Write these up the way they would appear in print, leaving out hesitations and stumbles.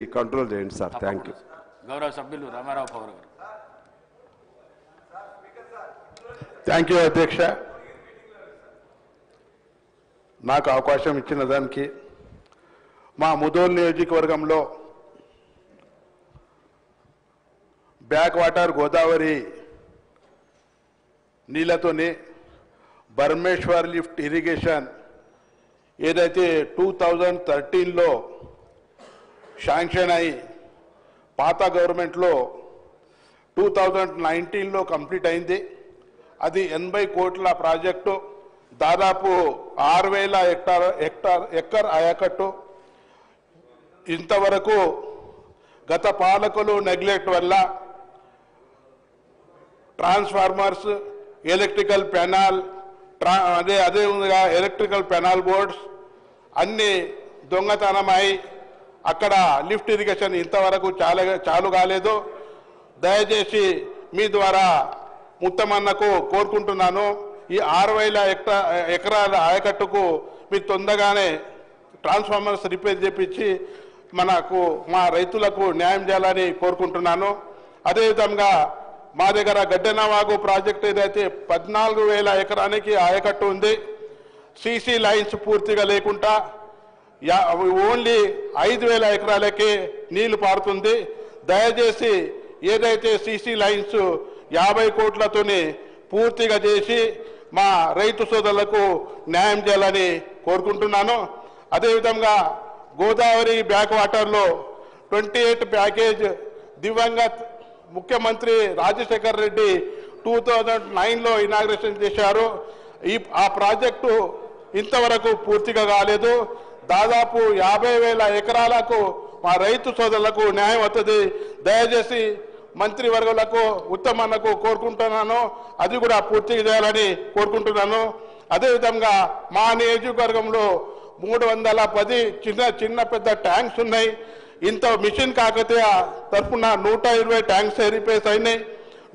Control చేయండి sir. Thank you. గౌరవ సభ్యులు రామారావు పవర్ గారు. థ్యాంక్ యూ అధ్యక్ష. నాకు అవకాశం ఇచ్చిన దానికి మా ముదోల్ నియోజకవర్గంలో బ్యాక్ వాటర్ గోదావరి నీళ్లతోనే బర్మేశ్వర్ లిఫ్ట్ ఇరిగేషన్ ఏదైతే 2013లో శాంక్షన్ అయి పాత గవర్నమెంట్లో 2019లో కంప్లీట్ అయింది. అది 80 కోట్ల ప్రాజెక్టు, దాదాపు 6,000 ఎకర్ ఆయకట్టు. ఇంతవరకు గత పాలకులు నెగ్లెక్ట్ వల్ల ట్రాన్స్ఫార్మర్స్, ఎలక్ట్రికల్ పెనాల్, అదేవిధంగా ఎలక్ట్రికల్ పెనాల్ బోర్డ్స్ అన్నీ దొంగతనమై అక్కడ లిఫ్ట్ ఇరిగేషన్ ఇంతవరకు చాలు కాలేదు. దయచేసి మీ ద్వారా ముత్తమన్నకు కోరుకుంటున్నాను, ఈ 6,000 ఎకరాల ఆయకట్టుకు మీరు తొందరగానే ట్రాన్స్ఫార్మర్స్ రిపేర్ చేపించి మనకు మా రైతులకు న్యాయం చేయాలని కోరుకుంటున్నాను. అదేవిధంగా మా దగ్గర గడ్డెనవాగు ప్రాజెక్ట్ ఏదైతే 14,000 ఎకరానికి ఆయకట్టు ఉంది. సీసీ లైన్స్ పూర్తిగా లేకుండా ఓన్లీ 5,000 ఎకరాలకే నీళ్లు పారుతుంది. దయచేసి ఏదైతే సీసీ లైన్స్ 50 కోట్లతోనే పూర్తిగా చేసి మా రైతు సోదరులకు న్యాయం చేయాలని కోరుకుంటున్నాను. అదేవిధంగా గోదావరి బ్యాక్ వాటర్లో 28 ప్యాకేజ్ దివంగత్ ముఖ్యమంత్రి రాజశేఖర్ రెడ్డి 2009లో ఇనాగ్రేషన్ చేశారు. ఆ ప్రాజెక్టు ఇంతవరకు పూర్తిగా కాలేదు. దాదాపు 50,000 ఎకరాలకు మా రైతు సోదరులకు న్యాయం అవుతుంది. దయచేసి మంత్రివర్గులకు ఉత్తమన్నకు కోరుకుంటున్నాను, అది కూడా పూర్తిగా చేయాలని కోరుకుంటున్నాను. అదేవిధంగా మా నియోజకవర్గంలో 310 చిన్న పెద్ద ట్యాంక్స్ ఉన్నాయి. ఇంత మిషన్ కాకతీయ తరఫున 120 ట్యాంక్స్ రిపేర్స్ అయినాయి.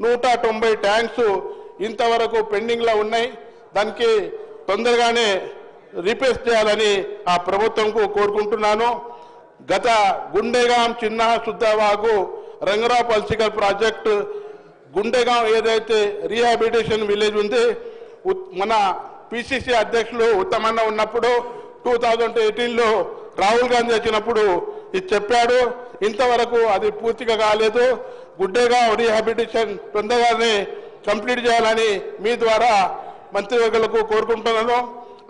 190 ట్యాంక్స్ ఇంతవరకు పెండింగ్లో ఉన్నాయి. దానికి తొందరగానే రిపేర్స్ చేయాలని ఆ ప్రభుత్వంకు కోరుకుంటున్నాను. గత గుండెగాం చిన్న శుద్ధవాగు రంగరావు పల్సికల్ ప్రాజెక్టు గుండెగాం ఏదైతే రీహాబిలిటేషన్ విలేజ్ ఉంది, మన పిసిసి అధ్యక్షులు ఉత్తమన్న ఉన్నప్పుడు 2018లో రాహుల్ గాంధీ వచ్చినప్పుడు ఇది చెప్పాడు. ఇంతవరకు అది పూర్తిగా కాలేదు. గుండెగాం రీహాబిలిటేషన్ తొందరగానే కంప్లీట్ చేయాలని మీ ద్వారా మంత్రివర్గులకు కోరుకుంటున్నాను.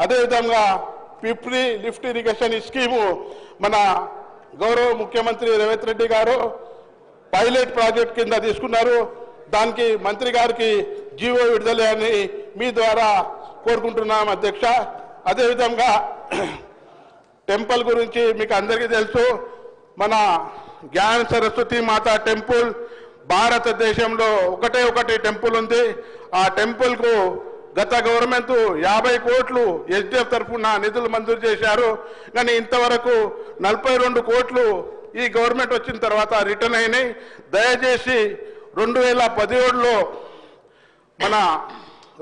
అదేవిధంగా పిప్లి లిఫ్ట్ ఇరిగేషన్ స్కీము మన గౌరవ ముఖ్యమంత్రి రేవంత్ రెడ్డి గారు పైలట్ ప్రాజెక్ట్ కింద తీసుకున్నారు. దానికి మంత్రి గారికి జీవో విడుదల అని మీ ద్వారా కోరుకుంటున్నాం అధ్యక్ష. అదేవిధంగా టెంపుల్ గురించి మీకు అందరికీ తెలుసు, మన జ్ఞాన సరస్వతి మాత టెంపుల్ భారతదేశంలో ఒకటి టెంపుల్ ఉంది. ఆ టెంపుల్కు గత గవర్నమెంట్ 50 కోట్లు ఎస్డిఎఫ్ తరఫున నిధులు మంజూరు చేశారు. కానీ ఇంతవరకు 42 కోట్లు ఈ గవర్నమెంట్ వచ్చిన తర్వాత రిటర్న్ అయినాయి. దయచేసి 2017లో మన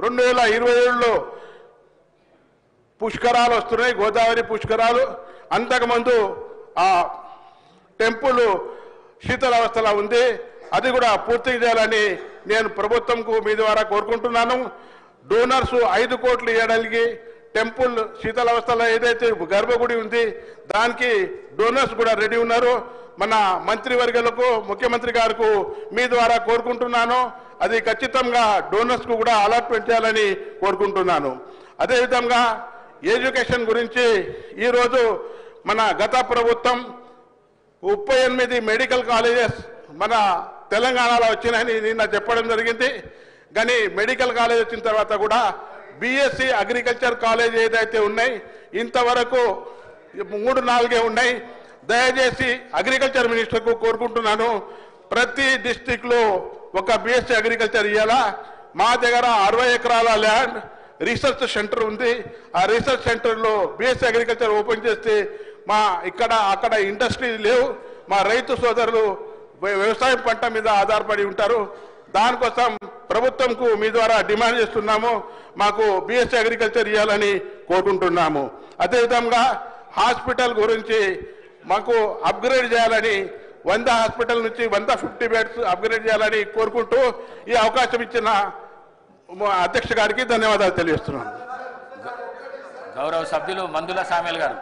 2027లో పుష్కరాలు వస్తున్నాయి, గోదావరి పుష్కరాలు. అంతకుముందు ఆ టెంపుల్ శీతలావస్థలో ఉంది, అది కూడా పూర్తి చేయాలని నేను ప్రభుత్వంకు మీ ద్వారా కోరుకుంటున్నాను. డోనర్స్ 5 కోట్లు ఇవ్వడానికి టెంపుల్ శీతలావస్థలో ఏదైతే గర్భగుడి ఉంది దానికి డోనర్స్ కూడా రెడీ ఉన్నారు. మన మంత్రివర్గులకు ముఖ్యమంత్రి గారికి మీ ద్వారా కోరుకుంటున్నాను, అది ఖచ్చితంగా డోనర్స్కు కూడా అలాట్మెంట్ చేయాలని కోరుకుంటున్నాను. అదేవిధంగా ఎడ్యుకేషన్ గురించి ఈరోజు మన గత ప్రభుత్వం 38 మెడికల్ కాలేజెస్ మన తెలంగాణలో వచ్చినాయని నిన్న చెప్పడం జరిగింది. కానీ మెడికల్ కాలేజ్ వచ్చిన తర్వాత కూడా బీఎస్సీ అగ్రికల్చర్ కాలేజ్ ఏదైతే ఉన్నాయి ఇంతవరకు 3-4 ఉన్నాయి. దయచేసి అగ్రికల్చర్ మినిస్టర్కు కోరుకుంటున్నాను, ప్రతి డిస్టిక్లో ఒక బీఎస్సీ అగ్రికల్చర్ ఇవ్వాలా. మా దగ్గర 60 ఎకరాల ల్యాండ్ రీసెర్చ్ సెంటర్ ఉంది. ఆ రీసెర్చ్ సెంటర్లో బీఎస్సీ అగ్రికల్చర్ ఓపెన్ చేస్తే అక్కడ ఇండస్ట్రీ లేవు. మా రైతు సోదరులు వ్యవసాయం పంట మీద ఆధారపడి ఉంటారు. దానికోసం ప్రభుత్వంకు మీ ద్వారా డిమాండ్ చేస్తున్నాము, మాకు బీఎస్సీ అగ్రికల్చర్ ఇవ్వాలని కోరుకుంటున్నాము. అదేవిధంగా హాస్పిటల్ గురించి మాకు అప్గ్రేడ్ చేయాలని 100 హాస్పిటల్ నుంచి 150 బెడ్స్ అప్గ్రేడ్ చేయాలని కోరుకుంటూ ఈ అవకాశం ఇచ్చిన అధ్యక్ష గారికి ధన్యవాదాలు తెలియజేస్తున్నాను. గౌరవ సభ్యులు మందుల సామ్యాల్ గారు.